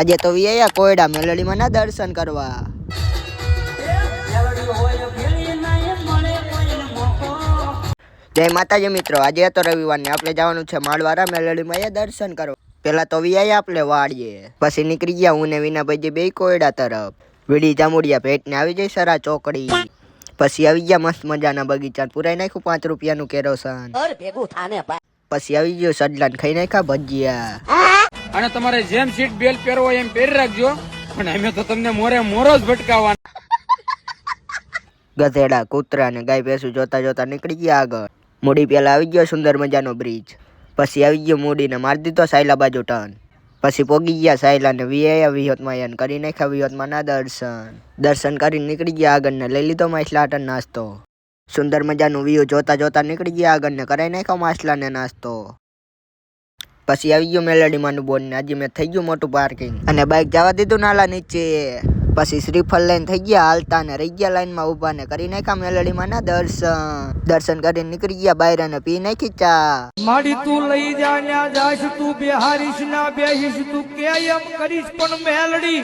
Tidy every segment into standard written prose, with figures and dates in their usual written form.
આજે તો વિયા કોયડા મેલડીમાં ના દર્શન કરવા. જય માતાજી મિત્રો, આજે તો રવિવારને આપણે જવાનું છે માળવારા મેલડીમાં એ દર્શન કરવા. પેલા તો વિયા આપણે વાડીએ, પછી નીકળી ગયા હું ને વિનાભાઈ બે કોયડા તરફ. વીડી જામુડિયા ભેટને આવી જઈ સરા ચોકડી. પછી આવી ગયા મસ્ત મજાના બગીચા, પુરાઈ નાખ્યું 5 રૂપિયાનું કેરોસન. પછી આવી ગયો સડલાન ખાઈ નાખ્યા ભજીયા. અને તમારે જેમ સીટ બેલ્ટ પહેરવો એમ પહેરી રાખજો, પણ અમે તો તમને મોરે મોરો જ ભટકાવવાના. ગધેડા કૂતરા ને ગાય ભેંસું જોતા જોતા નીકળી ગયા આગળ. મૂડી પેલા આવી ગયો સુંદર મજાનો બ્રિજ. પછી આવી ગયો મૂડીને મારી દીધો સાયલા બાજુ ટર્ન. પછી પોગી ગયા સાયલા ને વિયા વિહોતમાં કરી નાખ્યા વિહોતમાં ના દર્શન કરીને નીકળી ગયા આગળ ને લઈ લીધો માછલા નાસ્તો. સુંદર મજાનું વ્યૂ જોતા જોતા નીકળી ગયા આગળ ને કરાઈ નાખ્યો માછલા ને નાસ્તો. પછી આવી ગયો મેલડીમાંનું બોર્ડ ને આજે મેં થઈ ગયું મોટું પાર્કિંગ અને બાઇક જવા દીધું નાલા નીચે. પછી શ્રીફળ લઈને થઈ ગયા હાલતા ને રહી ગયા લાઈનમાં ઉભા ને કરી નાખ્યા મેલડીમાં ના દર્શન કરીને નીકળી ગયા બહાર અને પી નાખી ચા. માડી તું લઈ જા ન્યા જાશ, તું બેહારીશ ના બેહીશ, તું કેમ કરીશ પણ મેલડી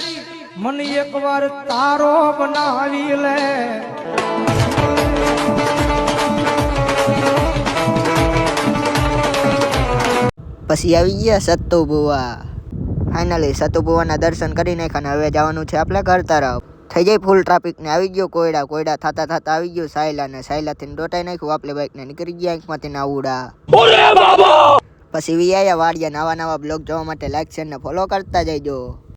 મને એકવાર તારો બનાવી લે. પછી આવી ગયા સત્તુ બુવા. ફાઇનલી સત્તુ બુવાના દર્શન કરી નાખ્યા. હવે જવાનું છે આપણે ઘર તરફ. થઈ જાય ફૂલ ટ્રાફિક ને આવી ગયો કોયડા થતા થતા આવી ગયો સાયલા ને સાયલાથી ડોટાઈ નાખ્યું આપણે બાઇક ને નીકળી ગયા આંખમાંથી નાવડા. પછી વિયા વાડિયા નવા બ્લોગ જોવા માટે લાઈક શેર ને ફોલો કરતા જજો.